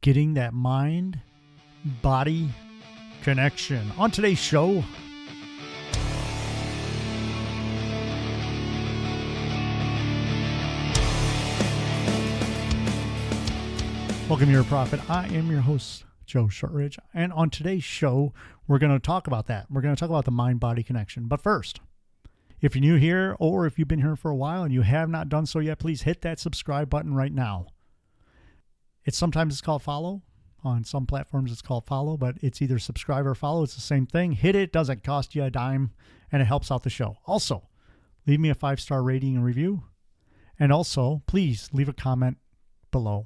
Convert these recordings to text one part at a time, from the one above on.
getting that mind-body connection. On today's show, welcome to Your Profit. I am your host, Joe Shortridge. And on today's show, we're going to talk about that. We're going to talk about the mind-body connection. But first, if you're new here or if you've been here for a while and you have not done so yet, please hit that subscribe button right now. Sometimes it's called follow. On some platforms it's called follow, but it's either subscribe or follow. It's the same thing. Hit it. Doesn't cost you a dime, and it helps out the show. Also, leave me a 5-star rating and review. And also, please leave a comment below.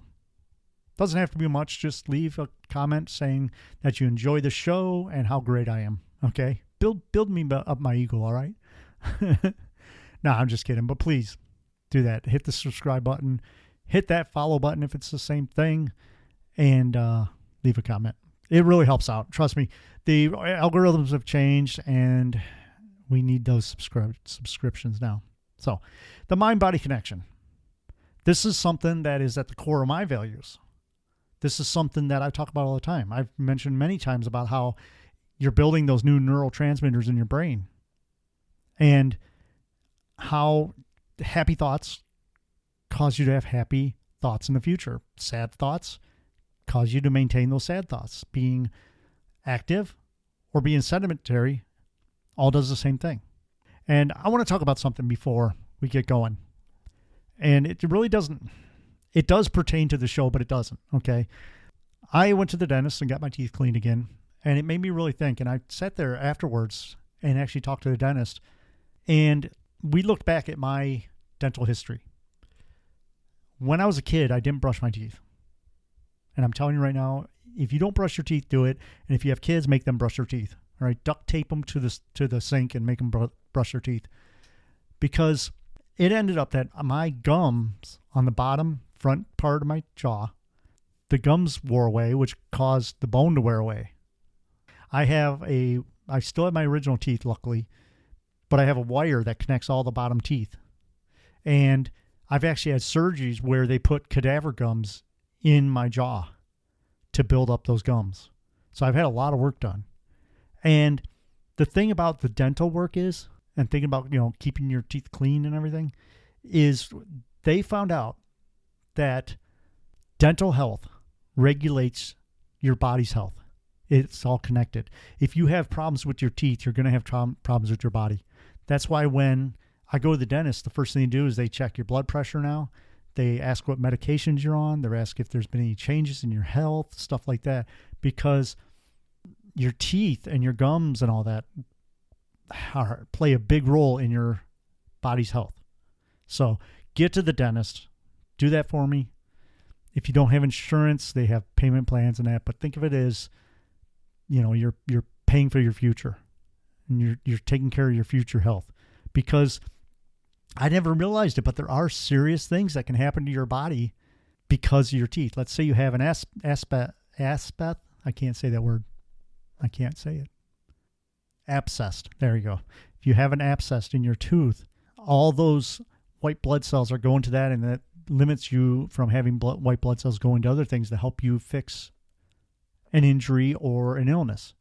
Doesn't have to be much. Just leave a comment saying that you enjoy the show and how great I am. Okay? Build me up my ego, all right? No, I'm just kidding. But please do that. Hit the subscribe button. Hit that follow button if it's the same thing. And leave a comment. It really helps out. Trust me. The algorithms have changed, and we need those subscriptions now. So the mind-body connection. This is something that is at the core of my values. This is something that I talk about all the time. I've mentioned many times about how you're building those new neurotransmitters in your brain and how happy thoughts cause you to have happy thoughts in the future. Sad thoughts cause you to maintain those sad thoughts. Being active or being sedentary all does the same thing. And I want to talk about something before we get going. And it really doesn't, it does pertain to the show, but it doesn't, okay? I went to the dentist and got my teeth cleaned again, and it made me really think. And I sat there afterwards and actually talked to the dentist, and we looked back at my dental history. When I was a kid, I didn't brush my teeth. And I'm telling you right now, if you don't brush your teeth, do it. And if you have kids, make them brush their teeth. All right, duct tape them to the sink and make them brush their teeth. Because it ended up that my gums on the bottom front part of my jaw, the gums wore away, which caused the bone to wear away. I still have my original teeth, luckily, but I have a wire that connects all the bottom teeth. And I've actually had surgeries where they put cadaver gums in my jaw to build up those gums. So I've had a lot of work done. And the thing about the dental work is, and thinking about, keeping your teeth clean and everything, is they found out that dental health regulates your body's health. It's all connected. If you have problems with your teeth, you're going to have problems with your body. That's why when I go to the dentist, the first thing they do is they check your blood pressure now. They ask what medications you're on. They ask if there's been any changes in your health, stuff like that, because your teeth and your gums and all that play a big role in your body's health. So get to the dentist. Do that for me. If you don't have insurance, they have payment plans and that. But think of it as, you're paying for your future, and you're taking care of your future health. Because I never realized it, but there are serious things that can happen to your body because of your teeth. Let's say you have an aspect. I can't say that word. I can't say it. Abscess. There you go. If you have an abscess in your tooth, all those white blood cells are going to that, and that limits you from having white blood cells going to other things to help you fix an injury or an illness.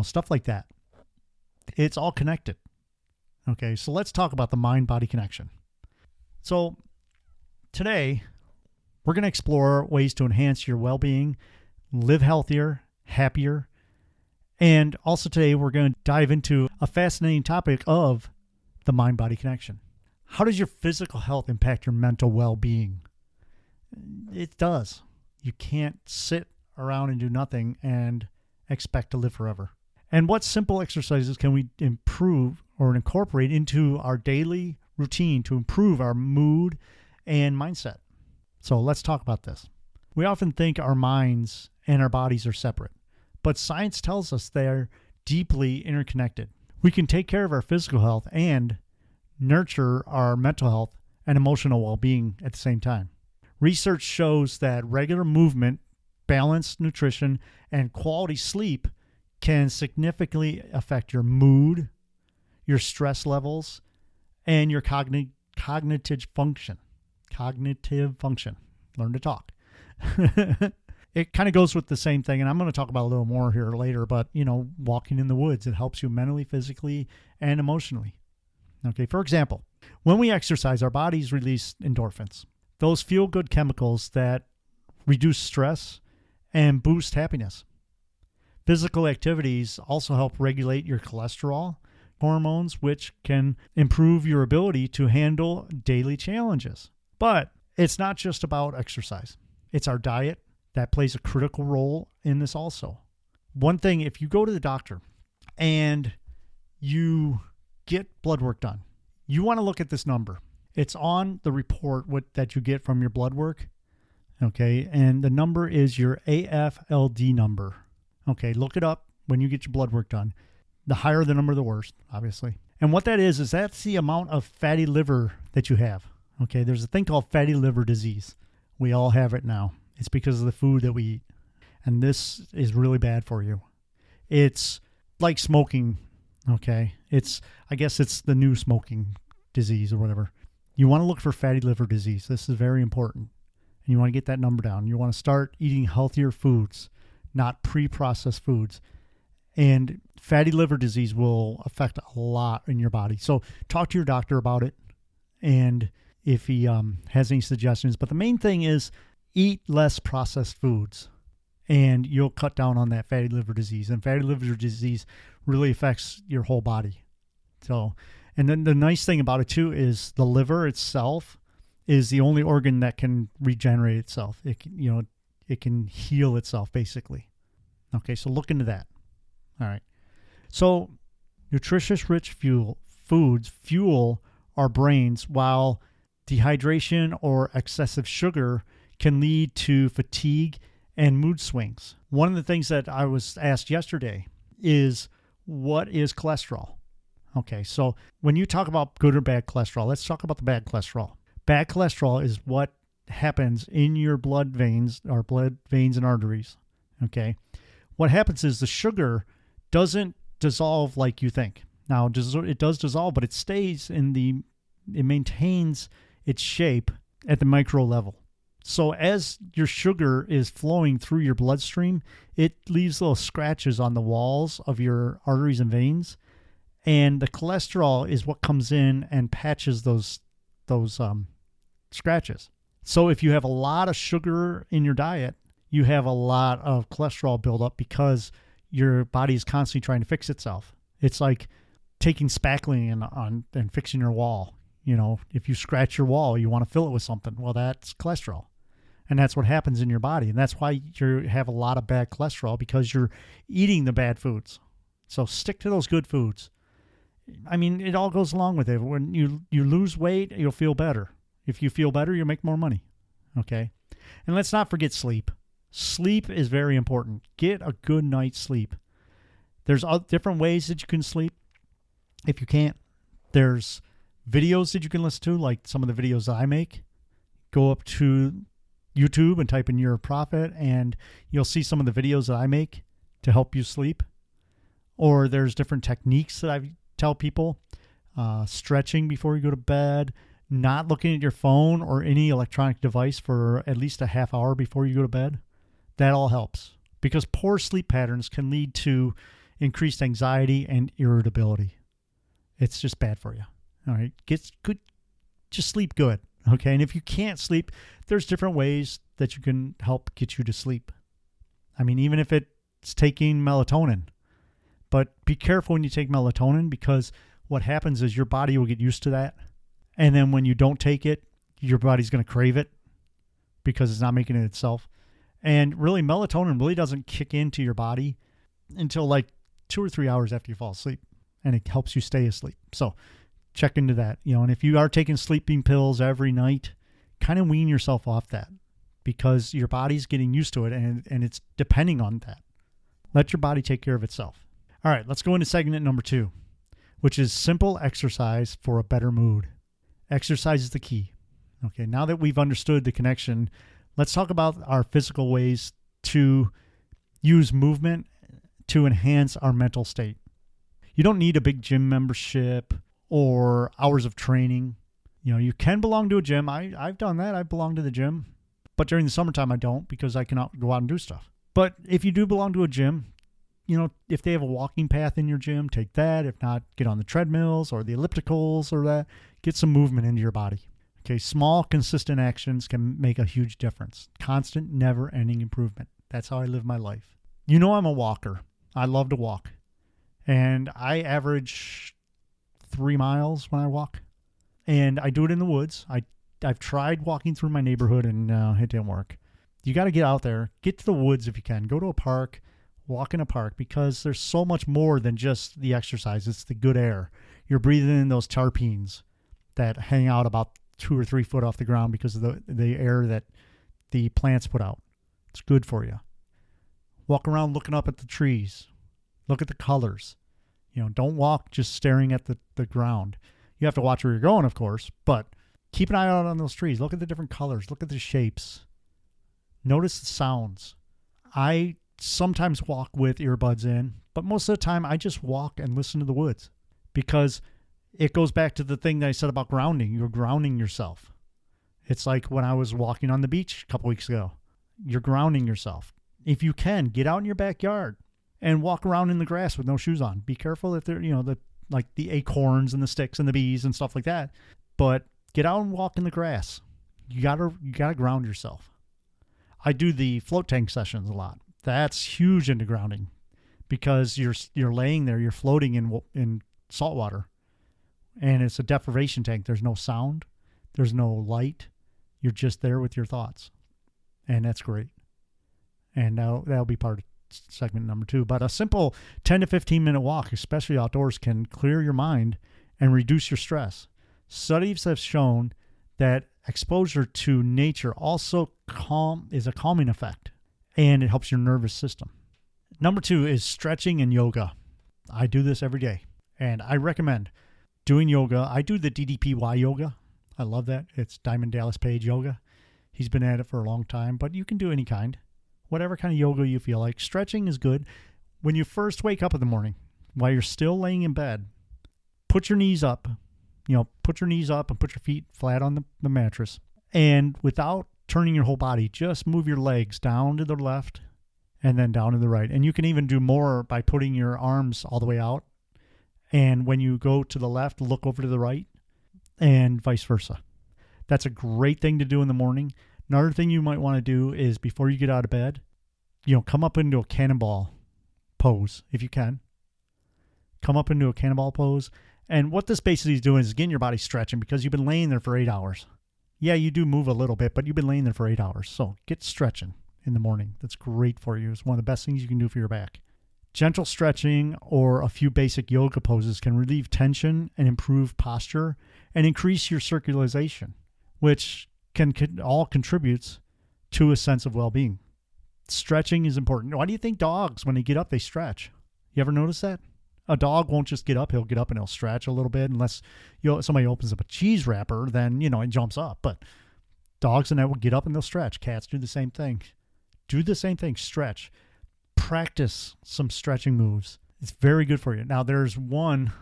Stuff like that. It's all connected. Okay, so let's talk about the mind-body connection. So today, we're going to explore ways to enhance your well-being, live healthier, happier, and also today we're going to dive into a fascinating topic of the mind-body connection. How does your physical health impact your mental well-being? It does. You can't sit around and do nothing and expect to live forever. And what simple exercises can we improve or incorporate into our daily routine to improve our mood and mindset? So let's talk about this. We often think our minds and our bodies are separate, but science tells us they're deeply interconnected. We can take care of our physical health and nurture our mental health and emotional well-being at the same time. Research shows that regular movement, balanced nutrition, and quality sleep can significantly affect your mood, your stress levels, and your cognitive function. Learn to talk. it kind of goes with the same thing. And I'm going to talk about a little more here later, but, walking in the woods, it helps you mentally, physically, and emotionally. Okay. For example, when we exercise, our bodies release endorphins, those feel-good chemicals that reduce stress and boost happiness. Physical activities also help regulate your cholesterol hormones, which can improve your ability to handle daily challenges. But it's not just about exercise. It's our diet that plays a critical role in this also. One thing, if you go to the doctor and you get blood work done, you want to look at this number. It's on the report that you get from your blood work. Okay, and the number is your AFLD number. Okay, look it up when you get your blood work done. The higher the number, the worse, obviously. And what that is that's the amount of fatty liver that you have. Okay, there's a thing called fatty liver disease. We all have it now. It's because of the food that we eat. And this is really bad for you. It's like smoking, okay? I guess it's the new smoking disease or whatever. You want to look for fatty liver disease. This is very important. And you want to get that number down. You want to start eating healthier foods, not pre-processed foods. And fatty liver disease will affect a lot in your body. So talk to your doctor about it, and if he has any suggestions. But the main thing is eat less processed foods, and you'll cut down on that fatty liver disease. And fatty liver disease really affects your whole body. So, and then the nice thing about it too is the liver itself is the only organ that can regenerate itself. It can heal itself basically. Okay, so look into that. All right. So nutritious rich foods fuel our brains, while dehydration or excessive sugar can lead to fatigue and mood swings. One of the things that I was asked yesterday is, what is cholesterol? Okay, so when you talk about good or bad cholesterol, let's talk about the bad cholesterol. Bad cholesterol is what happens in your blood veins and arteries. Okay. What happens is the sugar doesn't dissolve like you think. Now, it does dissolve, but it maintains its shape at the micro level. So as your sugar is flowing through your bloodstream, it leaves little scratches on the walls of your arteries and veins. And the cholesterol is what comes in and patches those scratches. So if you have a lot of sugar in your diet, you have a lot of cholesterol buildup because your body is constantly trying to fix itself. It's like taking spackling and fixing your wall. If you scratch your wall, you want to fill it with something. Well, that's cholesterol. And that's what happens in your body. And that's why you have a lot of bad cholesterol, because you're eating the bad foods. So stick to those good foods. I mean, it all goes along with it. When you lose weight, you'll feel better. If you feel better, you'll make more money. Okay? And let's not forget sleep. Sleep is very important. Get a good night's sleep. There's different ways that you can sleep. If you can't, there's videos that you can listen to, like some of the videos that I make. Go up to YouTube and type in You're a Prophet, and you'll see some of the videos that I make to help you sleep. Or there's different techniques that I tell people. Stretching before you go to bed, not looking at your phone or any electronic device for at least a half hour before you go to bed. That all helps, because poor sleep patterns can lead to increased anxiety and irritability. It's just bad for you. All right. Get good. Just sleep good. Okay. And if you can't sleep, there's different ways that you can help get you to sleep. I mean, even if it's taking melatonin, but be careful when you take melatonin, because what happens is your body will get used to that. And then when you don't take it, your body's going to crave it because it's not making it itself. And really, melatonin really doesn't kick into your body until like 2 or 3 hours after you fall asleep, and it helps you stay asleep. So check into that. And if you are taking sleeping pills every night, kind of wean yourself off that, because your body's getting used to it, and it's depending on that. Let your body take care of itself. All right, let's go into segment number 2, which is simple exercise for a better mood. Exercise is the key. Okay, now that we've understood the connection, let's talk about our physical ways to use movement to enhance our mental state. You don't need a big gym membership or hours of training. You can belong to a gym. I've done that. I belong to the gym. But during the summertime, I don't because I cannot go out and do stuff. But if you do belong to a gym, if they have a walking path in your gym, take that. If not, get on the treadmills or the ellipticals or that. Get some movement into your body. Okay, small, consistent actions can make a huge difference. Constant, never-ending improvement. That's how I live my life. I'm a walker. I love to walk. And I average 3 miles when I walk. And I do it in the woods. I've tried walking through my neighborhood and it didn't work. You got to get out there. Get to the woods if you can. Go to a park. Walk in a park because there's so much more than just the exercise. It's the good air. You're breathing in those terpenes that hang out about 2 or 3 foot off the ground because of the air that the plants put out. It's good for you. Walk around looking up at the trees. Look at the colors. Don't walk just staring at the ground. You have to watch where you're going, of course, but keep an eye out on those trees. Look at the different colors. Look at the shapes. Notice the sounds. I sometimes walk with earbuds in, but most of the time I just walk and listen to the woods because it goes back to the thing that I said about grounding. You're grounding yourself. It's like when I was walking on the beach a couple weeks ago. You're grounding yourself. If you can, get out in your backyard and walk around in the grass with no shoes on. Be careful if they're, the acorns and the sticks and the bees and stuff like that. But get out and walk in the grass. You gotta ground yourself. I do the float tank sessions a lot. That's huge into grounding because you're laying there, you're floating in salt water, and it's a deprivation tank. There's no sound, there's no light. You're just there with your thoughts, and that's great. And that'll be part of segment number 2. But a simple 10 to 15 minute walk, especially outdoors, can clear your mind and reduce your stress. Studies have shown that exposure to nature also is a calming effect, and it helps your nervous system. Number 2 is stretching and yoga. I do this every day, and I recommend doing yoga. I do the DDPY yoga. I love that. It's Diamond Dallas Page yoga. He's been at it for a long time, but you can do any kind. Whatever kind of yoga you feel like. Stretching is good. When you first wake up in the morning, while you're still laying in bed, put your knees up. Put your knees up and put your feet flat on the mattress. And without turning your whole body, just move your legs down to the left and then down to the right. And you can even do more by putting your arms all the way out. And when you go to the left, look over to the right and vice versa. That's a great thing to do in the morning. Another thing you might want to do is before you get out of bed, come up into a cannonball pose if you can. Come up into a cannonball pose. And what this basically is doing is getting your body stretching because you've been laying there for 8 hours. Yeah, you do move a little bit, but you've been laying there for 8 hours. So get stretching in the morning. That's great for you. It's one of the best things you can do for your back. Gentle stretching or a few basic yoga poses can relieve tension and improve posture and increase your circulation, which can all contributes to a sense of well-being. Stretching is important. Why do you think dogs, when they get up, they stretch? You ever notice that? A dog won't just get up. He'll get up and he'll stretch a little bit unless somebody opens up a cheese wrapper, then, it jumps up. But dogs and that will get up and they'll stretch. Cats do the same thing. Do the same thing. Stretch. Practice some stretching moves. It's very good for you. Now, there's one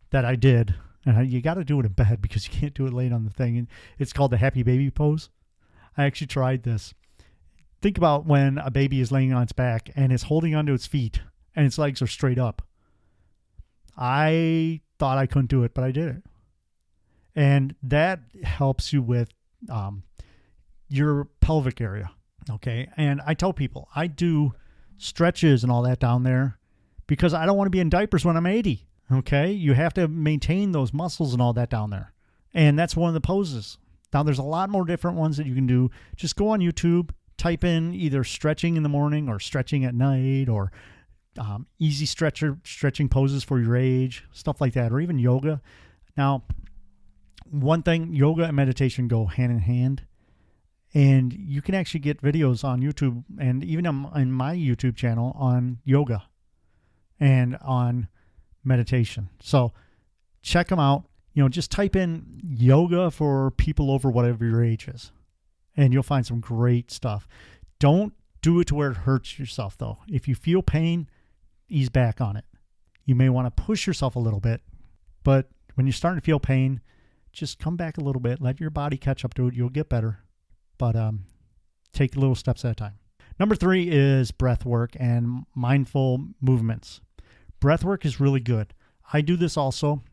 that I did, and you got to do it in bed because you can't do it late on the thing. And it's called the happy baby pose. I actually tried this. Think about when a baby is laying on its back and it's holding onto its feet and its legs are straight up. I thought I couldn't do it, but I did it. And that helps you with your pelvic area. Okay. And I tell people I do stretches and all that down there because I don't want to be in diapers when I'm 80. Okay. You have to maintain those muscles and all that down there. And that's one of the poses. Now, there's a lot more different ones that you can do. Just go on YouTube, type in either stretching in the morning or stretching at night or easy stretching poses for your age, stuff like that, or even yoga. Now, one thing, yoga and meditation go hand in hand. And you can actually get videos on YouTube and even on my YouTube channel on yoga and on meditation. So check them out. Just type in yoga for people over whatever your age is, and you'll find some great stuff. Don't do it to where it hurts yourself, though. If you feel pain, ease back on it. You may want to push yourself a little bit, but when you're starting to feel pain, just come back a little bit. Let your body catch up to it. You'll get better. But Take little steps at a time. Number 3 is breath work and mindful movements. Breath work is really good. I do this also,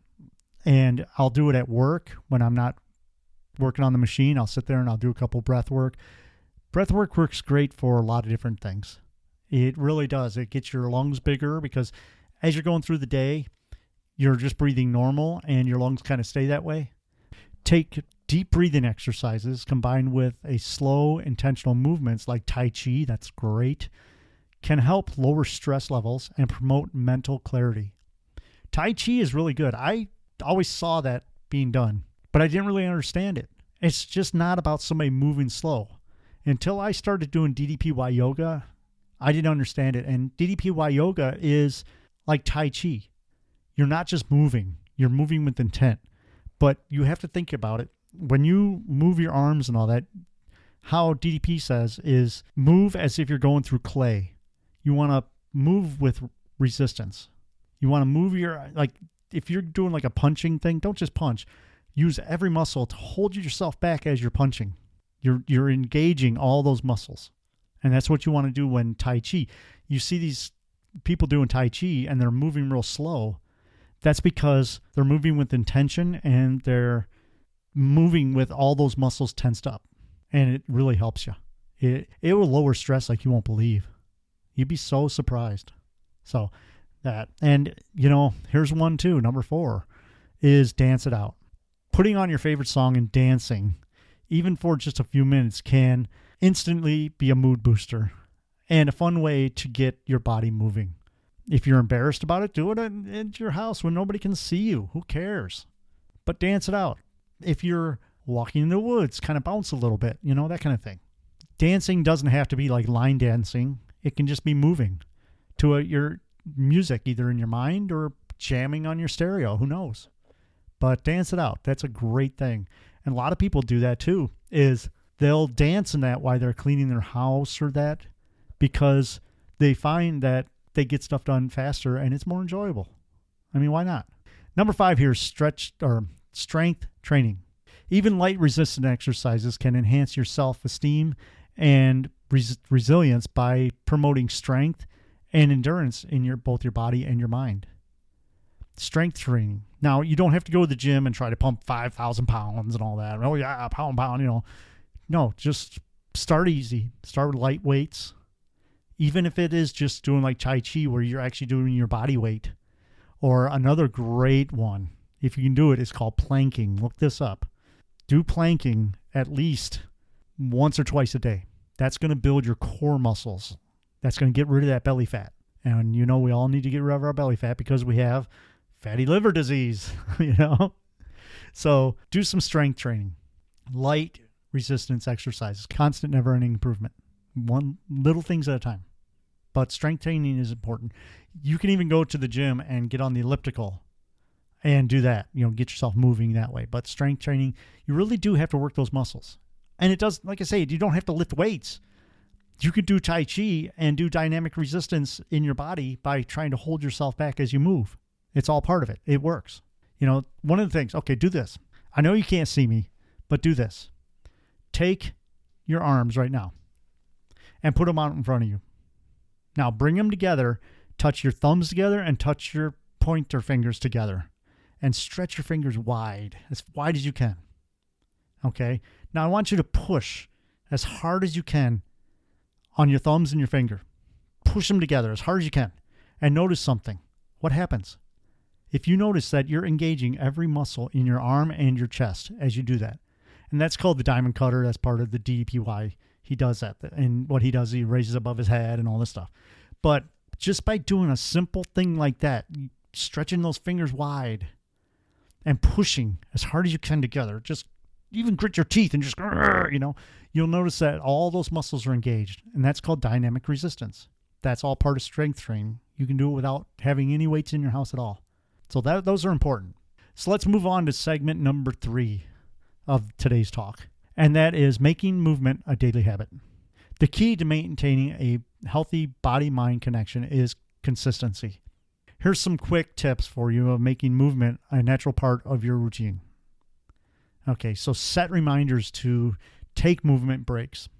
and I'll do it at work when I'm not working on the machine. I'll sit there and I'll do a couple breath work. Breath work works great for a lot of different things. It really does. It gets your lungs bigger because as you're going through the day, you're just breathing normal and your lungs kind of stay that way. Take deep breathing exercises combined with a slow, intentional movements like Tai Chi, that's great, can help lower stress levels and promote mental clarity. Tai Chi is really good. I always saw that being done, but I didn't really understand it. It's just not about somebody moving slow. Until I started doing DDPY yoga, I didn't understand it. And DDPY yoga is like Tai Chi. You're not just moving, you're moving with intent. But you have to think about it. When you move your arms and all that, how DDP says is move as if you're going through clay. You want to move with resistance. You want to move like if you're doing like a punching thing, don't just punch. Use every muscle to hold yourself back as you're punching. You're engaging all those muscles. And that's what you want to do when Tai Chi. You see these people doing Tai Chi and they're moving real slow. That's because they're moving with intention and they're moving with all those muscles tensed up. And it really helps you. It will lower stress like you won't believe. You'd be so surprised. So that. And, here's one too. Number 4 is dance it out. Putting on your favorite song and dancing, even for just a few minutes, can instantly be a mood booster and a fun way to get your body moving. If you're embarrassed about it, do it at your house when nobody can see you. Who cares? But dance it out. If you're walking in the woods, kind of bounce a little bit, that kind of thing. Dancing doesn't have to be like line dancing. It can just be moving to your music, either in your mind or jamming on your stereo. Who knows? But dance it out. That's a great thing. And a lot of people do that too, is they'll dance in that while they're cleaning their house or that, because they find that they get stuff done faster and it's more enjoyable. I mean, why not? Number 5 here is strength training. Even light resistant exercises can enhance your self-esteem and resilience by promoting strength and endurance in both your body and your mind. Strength training. Now, you don't have to go to the gym and try to pump 5,000 pounds and all that. Oh, yeah, pound. No, just start easy. Start with light weights. Even if it is just doing like Tai Chi where you're actually doing your body weight. Or another great one, if you can do it, is called planking. Look this up. Do planking at least once or twice a day. That's going to build your core muscles. That's going to get rid of that belly fat. And we all need to get rid of our belly fat because we have fatty liver disease, So do some strength training. Light resistance exercises. Constant, never-ending improvement. One little things at a time. But strength training is important. You can even go to the gym and get on the elliptical and do that. Get yourself moving that way. But strength training, you really do have to work those muscles. And it does, like I say, you don't have to lift weights. You could do Tai Chi and do dynamic resistance in your body by trying to hold yourself back as you move. It's all part of it. It works. One of the things, okay, do this. I know you can't see me, but do this. Take your arms right now and put them out in front of you. Now bring them together, touch your thumbs together and touch your pointer fingers together and stretch your fingers wide as you can. Okay. Now I want you to push as hard as you can on your thumbs and your finger. Push them together as hard as you can and notice something. What happens? If you notice that you're engaging every muscle in your arm and your chest as you do that, and that's called the diamond cutter. That's part of the DDPY. He does that. And what he does, he raises above his head and all this stuff. But just by doing a simple thing like that, stretching those fingers wide and pushing as hard as you can together, just even grit your teeth and just, you'll notice that all those muscles are engaged. And that's called dynamic resistance. That's all part of strength training. You can do it without having any weights in your house at all. So those are important. So let's move on to segment number 3 of today's talk. And that is making movement a daily habit. The key to maintaining a healthy body-mind connection is consistency. Here's some quick tips for you of making movement a natural part of your routine. Okay, so set reminders to take movement breaks.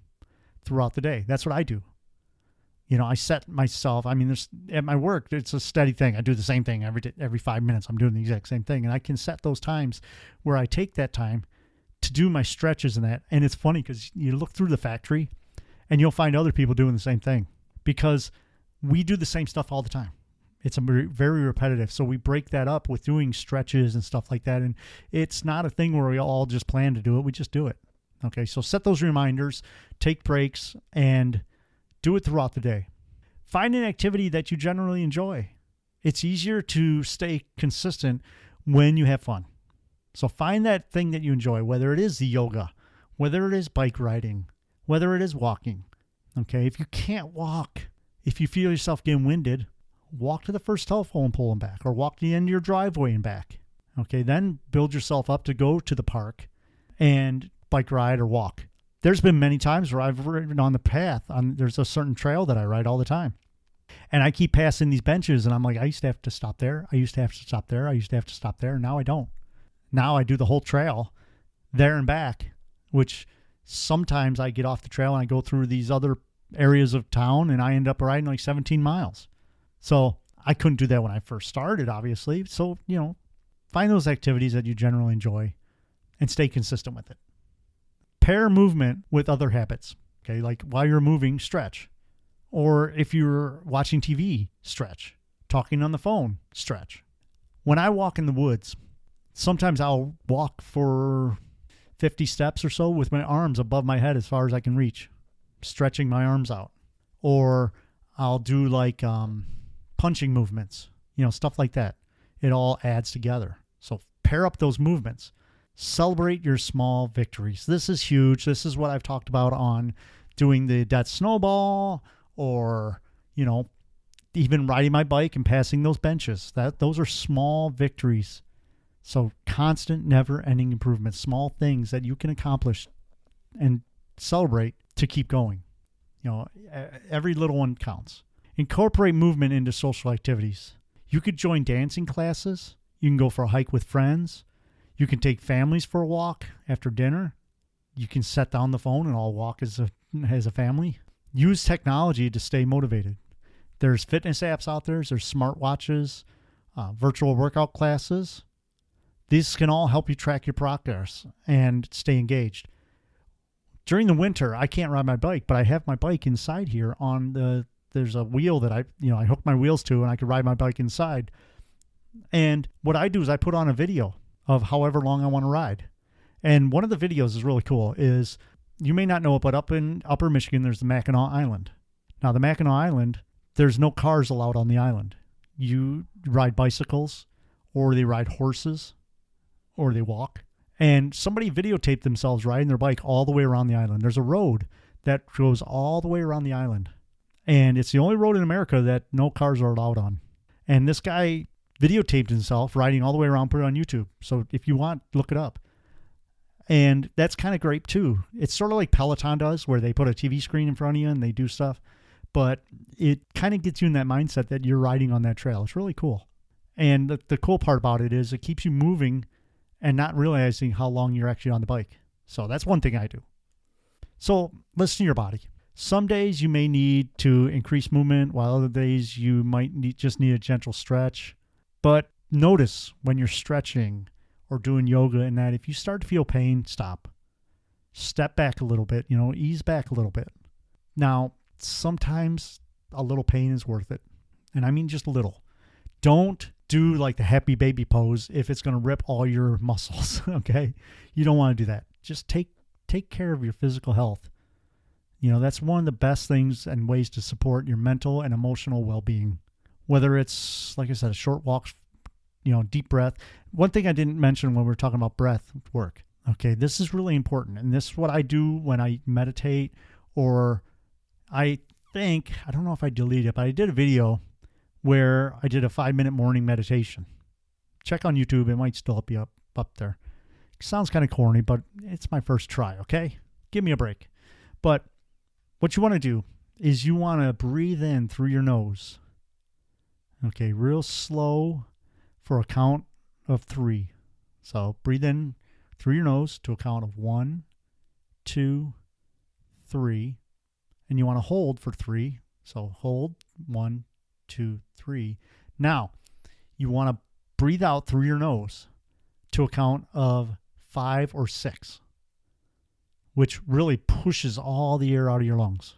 throughout the day. That's what I do. I set myself, there's at my work, it's a steady thing. I do the same thing every 5 minutes. I'm doing the exact same thing. And I can set those times where I take that time to do my stretches and that. And it's funny because you look through the factory and you'll find other people doing the same thing because we do the same stuff all the time. It's very repetitive. So we break that up with doing stretches and stuff like that. And it's not a thing where we all just plan to do it. We just do it. Okay. So set those reminders, take breaks, and do it throughout the day. Find an activity that you generally enjoy. It's easier to stay consistent when you have fun. So find that thing that you enjoy, whether it is the yoga, whether it is bike riding, whether it is walking. Okay. If you can't walk, if you feel yourself getting winded, walk to the first telephone pole and back, or walk to the end of your driveway and back. Okay, then build yourself up to go to the park and bike ride or walk. There's been many times where I've ridden on the path. There's a certain trail that I ride all the time. And I keep passing these benches, and I'm like, I used to have to stop there. I used to have to stop there. I used to have to stop there. Now I don't. Now I do the whole trail there and back, which sometimes I get off the trail and I go through these other areas of town, and I end up riding like 17 miles. So I couldn't do that when I first started, obviously. So, find those activities that you generally enjoy and stay consistent with it. Pair movement with other habits. Okay, like while you're moving, stretch. Or if you're watching TV, stretch. Talking on the phone, stretch. When I walk in the woods, sometimes I'll walk for 50 steps or so with my arms above my head as far as I can reach, stretching my arms out. Or I'll do like punching movements, stuff like that. It all adds together. So pair up those movements. Celebrate your small victories. This is huge. This is what I've talked about on doing that snowball, or, even riding my bike and passing those benches. Those are small victories. So constant, never-ending improvements, small things that you can accomplish and celebrate to keep going. Every little one counts. Incorporate movement into social activities. You could join dancing classes. You can go for a hike with friends. You can take families for a walk after dinner. You can set down the phone and all walk as a family. Use technology to stay motivated. There's fitness apps out there. There's smartwatches, virtual workout classes. These can all help you track your progress and stay engaged. During the winter, I can't ride my bike, but I have my bike inside here there's a wheel that I hook my wheels to, and I can ride my bike inside. And what I do is I put on a video of however long I want to ride. And one of the videos is really cool. You may not know it, but up in Upper Michigan, there's the Mackinac Island. Now, the Mackinac Island, there's no cars allowed on the island. You ride bicycles, or they ride horses, or they walk. And somebody videotaped themselves riding their bike all the way around the island. There's a road that goes all the way around the island. And it's the only road in America that no cars are allowed on. And this guy videotaped himself riding all the way around, put it on YouTube. So if you want, look it up. And that's kind of great too. It's sort of like Peloton does, where they put a TV screen in front of you and they do stuff. But it kind of gets you in that mindset that you're riding on that trail. It's really cool. And the cool part about it is it keeps you moving and not realizing how long you're actually on the bike. So that's one thing I do. So listen to your body. Some days you may need to increase movement, while other days you might just need a gentle stretch. But notice when you're stretching or doing yoga and that, if you start to feel pain, stop. Step back a little bit, ease back a little bit. Now, sometimes a little pain is worth it. And I mean just a little. Don't do like the happy baby pose if it's going to rip all your muscles, okay? You don't want to do that. Just take care of your physical health. That's one of the best things and ways to support your mental and emotional well-being. Whether it's, like I said, a short walk, deep breath. One thing I didn't mention when we were talking about breath work. Okay, this is really important. And this is what I do when I meditate, or I don't know if I deleted it, but I did a video where I did a 5-minute morning meditation. Check on YouTube. It might still be up there. It sounds kind of corny, but it's my first try, okay? Give me a break. But what you want to do is you want to breathe in through your nose. Okay, real slow for a count of 3. So breathe in through your nose to a count of 1, 2, 3. and you want to hold for 3. So hold 1, 2, 3. Now you want to breathe out through your nose to a count of 5 or 6, which really pushes all the air out of your lungs.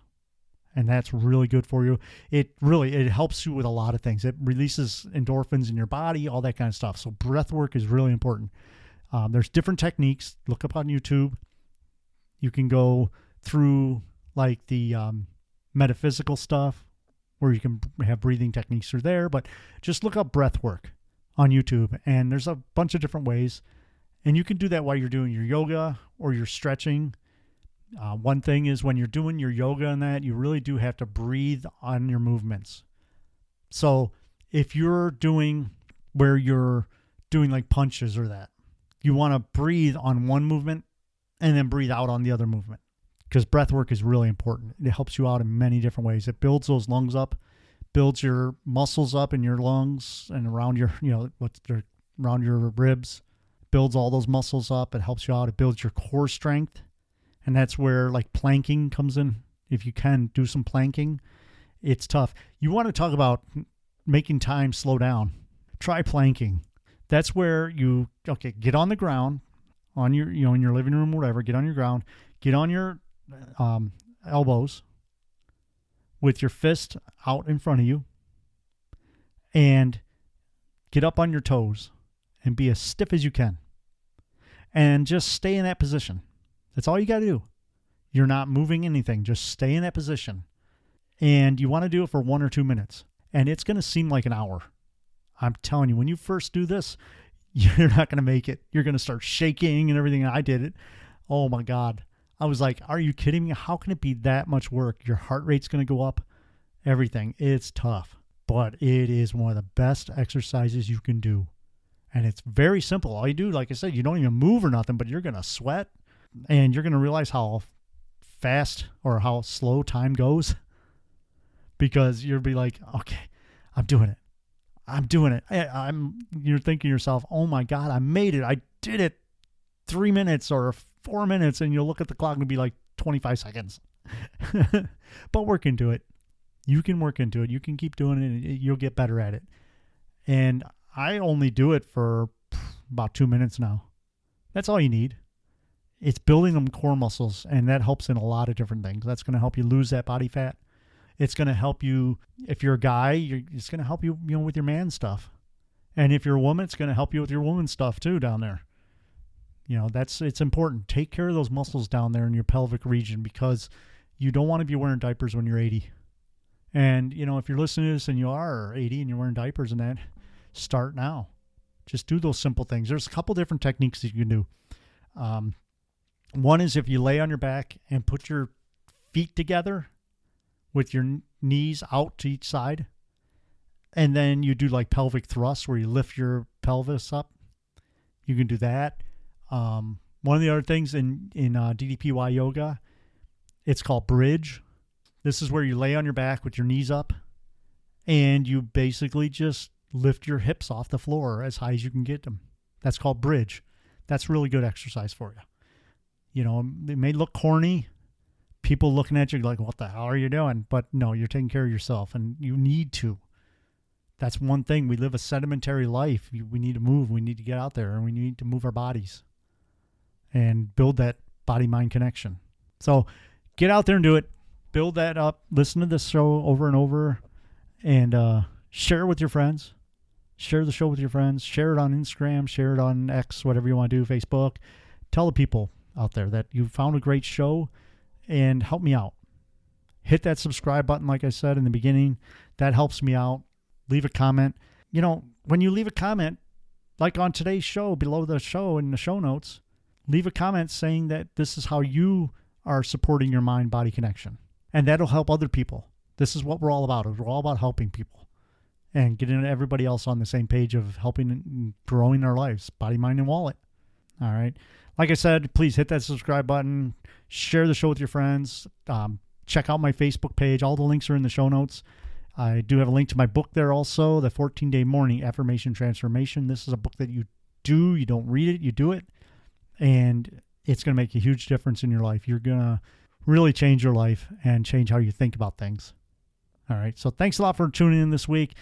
And that's really good for you. It helps you with a lot of things. It releases endorphins in your body, all that kind of stuff. So breath work is really important. There's different techniques. Look up on YouTube. You can go through like the metaphysical stuff where you can have breathing techniques through there, but just look up breath work on YouTube. And there's a bunch of different ways. And you can do that while you're doing your yoga or you're stretching. One thing is when you're doing your yoga and that, you really do have to breathe on your movements. So if you're doing where you're doing like punches or that, you want to breathe on one movement and then breathe out on the other movement, because breath work is really important. It helps you out in many different ways. It builds those lungs up, builds your muscles up in your lungs and around your, around your ribs, builds all those muscles up. It helps you out. It builds your core strength. And that's where like planking comes in. If you can do some planking, it's tough. You want to talk about making time slow down. Try planking. That's where get on the ground on your, in your living room or whatever, get on your ground, get on your elbows with your fist out in front of you and get up on your toes and be as stiff as you can and just stay in that position. That's all you got to do. You're not moving anything. Just stay in that position. And you want to do it for 1 or 2 minutes. And it's going to seem like an hour. I'm telling you, when you first do this, you're not going to make it. You're going to start shaking and everything. I did it. Oh my God. I was like, are you kidding me? How can it be that much work? Your heart rate's going to go up. Everything. It's tough. But it is one of the best exercises you can do. And it's very simple. All you do, like I said, you don't even move or nothing, but you're going to sweat. And you're going to realize how fast or how slow time goes, because you'll be like, okay, I'm doing it. You're thinking to yourself, oh my God, I made it. I did it 3 minutes or 4 minutes. And you'll look at the clock and be like 25 seconds, but work into it. You can work into it. You can keep doing it and you'll get better at it. And I only do it for about 2 minutes now. That's all you need. It's building them core muscles, and that helps in a lot of different things. That's going to help you lose that body fat. It's going to help you, if you're a guy, it's going to help you, with your man stuff. And if you're a woman, it's going to help you with your woman stuff too down there. It's important. Take care of those muscles down there in your pelvic region, because you don't want to be wearing diapers when you're 80. And, if you're listening to this and you are 80 and you're wearing diapers and that, start now. Just do those simple things. There's a couple different techniques that you can do. One is if you lay on your back and put your feet together with your knees out to each side, and then you do like pelvic thrusts where you lift your pelvis up. You can do that. One of the other things in DDPY yoga, it's called bridge. This is where you lay on your back with your knees up and you basically just lift your hips off the floor as high as you can get them. That's called bridge. That's really good exercise for you. It may look corny. People looking at you like, what the hell are you doing? But no, you're taking care of yourself, and you need to. That's one thing. We live a sedentary life. We need to move. We need to get out there, and we need to move our bodies and build that body-mind connection. So get out there and do it. Build that up. Listen to this show over and over, and share it with your friends. Share the show with your friends. Share it on Instagram. Share it on X, whatever you want to do, Facebook. Tell the people out there that you found a great show, and help me out. Hit that subscribe button, like I said in the beginning. That helps me out. Leave a comment. When you leave a comment, like on today's show, below the show in the show notes, leave a comment saying that this is how you are supporting your mind-body connection. And that'll help other people. This is what we're all about. We're all about helping people and getting everybody else on the same page of helping and growing their lives, body, mind, and wallet. All right. Like I said, please hit that subscribe button. Share the show with your friends. Check out my Facebook page. All the links are in the show notes. I do have a link to my book there also, The 14-Day Morning Affirmation Transformation. This is a book that you do. You don't read it. You do it. And it's going to make a huge difference in your life. You're going to really change your life and change how you think about things. All right. So thanks a lot for tuning in this week.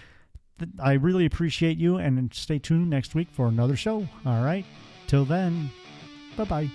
I really appreciate you, and stay tuned next week for another show. All right. Till then, bye-bye.